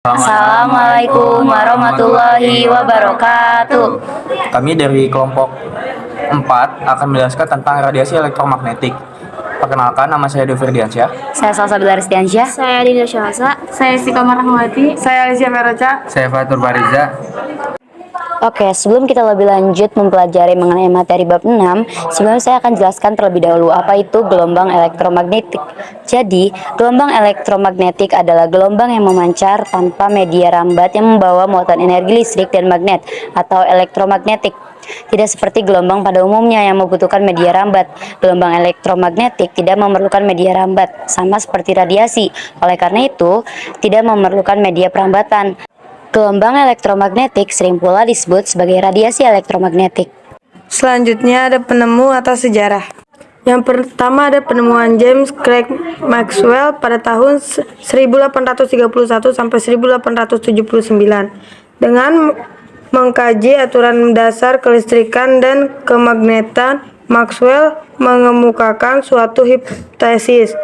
Assalamualaikum warahmatullahi wabarakatuh. Kami dari kelompok 4 akan menjelaskan tentang radiasi elektromagnetik. Perkenalkan, nama saya Devi Ferdiansyah. Saya Salsa Bilaristiansyah. Saya Dinda Syahasa. Saya Istiqomah Rahmawati. Saya Alicia Feroca. Saya Fatur Bariza. Oke, sebelum kita lebih lanjut mempelajari mengenai materi bab 6, sebelumnya saya akan jelaskan terlebih dahulu apa itu gelombang elektromagnetik. Jadi, gelombang elektromagnetik adalah gelombang yang memancar tanpa media rambat yang membawa muatan energi listrik dan magnet atau elektromagnetik. Tidak seperti gelombang pada umumnya yang membutuhkan media rambat. Gelombang elektromagnetik tidak memerlukan media rambat, sama seperti radiasi. Oleh karena itu, tidak memerlukan media perambatan. Gelombang elektromagnetik sering pula disebut sebagai radiasi elektromagnetik. Selanjutnya ada penemu atau sejarah. Yang pertama ada penemuan James Clerk Maxwell pada tahun 1831 sampai 1879 dengan mengkaji aturan dasar kelistrikan dan kemagnetan. Maxwell mengemukakan suatu hipotesis.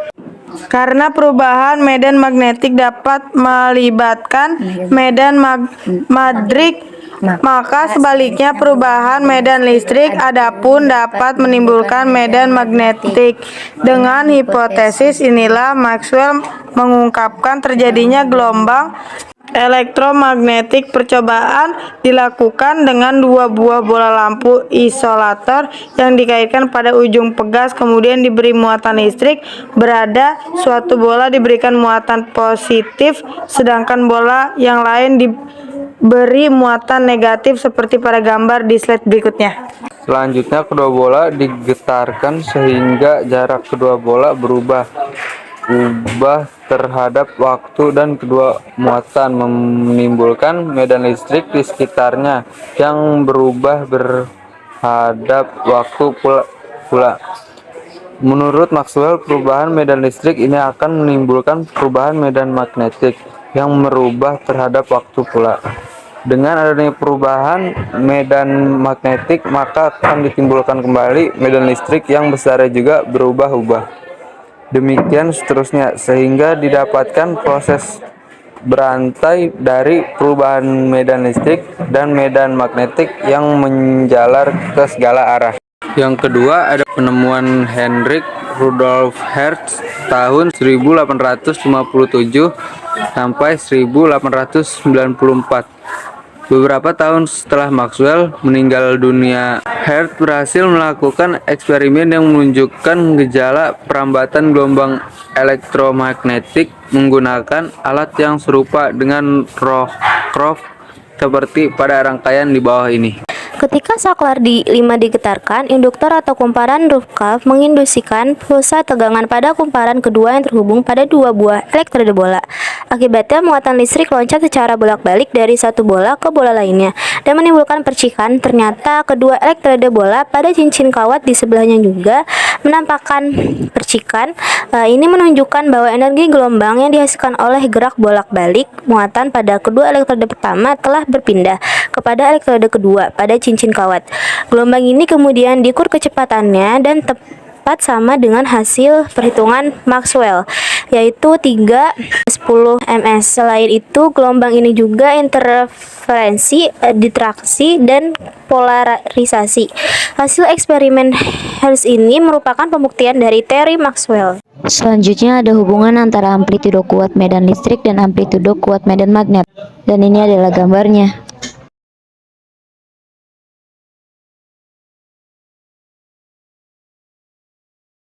Karena perubahan medan magnetik dapat melibatkan medan magnetik, maka sebaliknya perubahan medan listrik adapun dapat menimbulkan medan magnetik. Dengan hipotesis inilah Maxwell mengungkapkan terjadinya gelombang elektromagnetik. Percobaan dilakukan dengan dua buah bola lampu isolator yang dikaitkan pada ujung pegas, kemudian diberi muatan listrik. Berada suatu bola diberikan muatan positif, sedangkan bola yang lain diberi muatan negatif seperti pada gambar di slide berikutnya. Selanjutnya, kedua bola digetarkan sehingga jarak kedua bola berubah terhadap waktu, dan kedua muatan menimbulkan medan listrik di sekitarnya yang berubah berhadap waktu pula. Menurut Maxwell, perubahan medan listrik ini akan menimbulkan perubahan medan magnetik yang merubah terhadap waktu pula. Dengan adanya perubahan medan magnetik, maka akan ditimbulkan kembali medan listrik yang besarnya juga berubah-ubah. Demikian seterusnya, sehingga didapatkan proses berantai dari perubahan medan listrik dan medan magnetik yang menjalar ke segala arah. Yang kedua ada penemuan Heinrich Rudolf Hertz tahun 1857 sampai 1894. Beberapa tahun setelah Maxwell meninggal dunia, Hertz berhasil melakukan eksperimen yang menunjukkan gejala perambatan gelombang elektromagnetik menggunakan alat yang serupa dengan Rockoff seperti pada rangkaian di bawah ini. Ketika saklar di 5 digetarkan, induktor atau kumparan Rockoff menginduksikan pulsa tegangan pada kumparan kedua yang terhubung pada dua buah elektrode bola. Akibatnya muatan listrik loncat secara bolak-balik dari satu bola ke bola lainnya dan menimbulkan percikan. Ternyata kedua elektrode bola pada cincin kawat di sebelahnya juga menampakkan percikan. Ini menunjukkan bahwa energi gelombang yang dihasilkan oleh gerak bolak-balik muatan pada kedua elektrode pertama telah berpindah kepada elektrode kedua pada cincin kawat. Gelombang ini kemudian diukur kecepatannya dan tepat sama dengan hasil perhitungan Maxwell, yaitu 3/10 ms. Selain itu, gelombang ini juga interferensi, distraksi, dan polarisasi. Hasil eksperimen Hertz ini merupakan pembuktian dari teori Maxwell. Selanjutnya ada hubungan antara amplitudo kuat medan listrik dan amplitudo kuat medan magnet. Dan ini adalah gambarnya.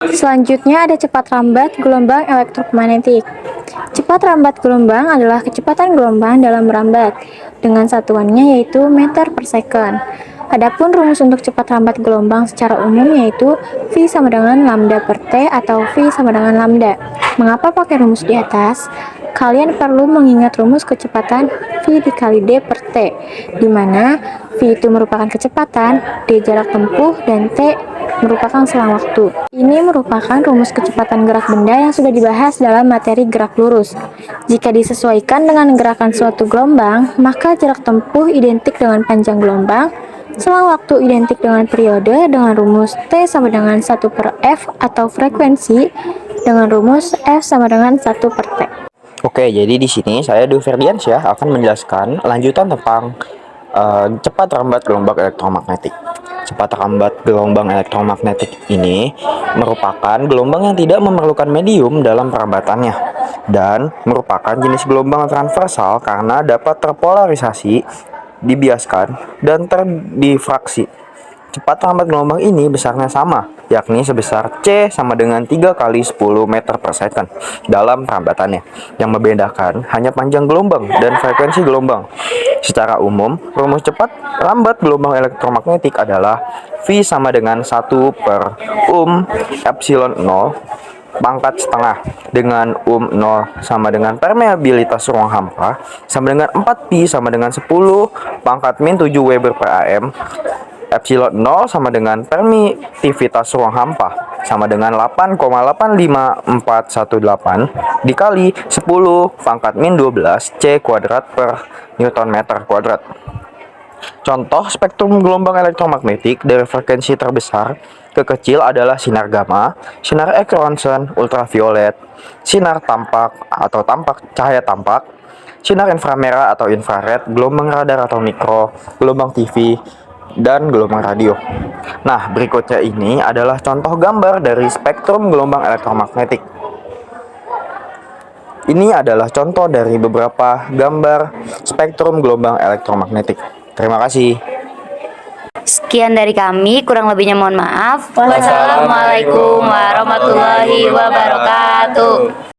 Selanjutnya ada cepat rambat gelombang elektromagnetik. Cepat rambat gelombang adalah kecepatan gelombang dalam merambat dengan satuannya yaitu meter per second. Adapun rumus untuk cepat rambat gelombang secara umum yaitu V sama dengan lambda per T atau V sama dengan lambda. Mengapa pakai rumus di atas? Kalian perlu mengingat rumus kecepatan V dikali D per T, di mana V itu merupakan kecepatan, D jarak tempuh, dan T merupakan selang waktu. Ini merupakan rumus kecepatan gerak benda yang sudah dibahas dalam materi gerak lurus. Jika disesuaikan dengan gerakan suatu gelombang, maka jarak tempuh identik dengan panjang gelombang, selang waktu identik dengan periode dengan rumus T sama dengan 1 per F atau frekuensi dengan rumus F sama dengan 1 per T. Oke, jadi di sini saya Dwi Ferdiansyah akan menjelaskan lanjutan tentang cepat rambat gelombang elektromagnetik. Cepat rambat gelombang elektromagnetik ini merupakan gelombang yang tidak memerlukan medium dalam perambatannya dan merupakan jenis gelombang transversal karena dapat terpolarisasi, dibiaskan, dan terdifraksi. Cepat rambat gelombang ini besarnya sama, yakni sebesar C sama dengan 3 kali 10 meter per second dalam perambatannya. Yang membedakan hanya panjang gelombang dan frekuensi gelombang. Secara umum, rumus cepat rambat gelombang elektromagnetik adalah V sama dengan 1 per epsilon 0 pangkat setengah dengan 0 sama dengan permeabilitas ruang hampa sama dengan 4pi sama dengan 10 pangkat min 7 Weber per AM. Epsilon 0 sama dengan permitivitas ruang hampa sama dengan 8,85418 dikali 10 pangkat min 12 C kuadrat per Newton meter kuadrat. Contoh spektrum gelombang elektromagnetik dari frekuensi terbesar ke kecil adalah sinar gamma, sinar X-ronsen, ultraviolet, sinar tampak atau cahaya tampak, sinar inframerah atau infrared, gelombang radar atau mikro, gelombang TV, dan gelombang radio. Nah, berikutnya ini adalah contoh gambar dari spektrum gelombang elektromagnetik. Ini adalah contoh dari beberapa gambar spektrum gelombang elektromagnetik. Terima kasih. Sekian dari kami, kurang lebihnya mohon maaf. Wassalamualaikum warahmatullahi wabarakatuh.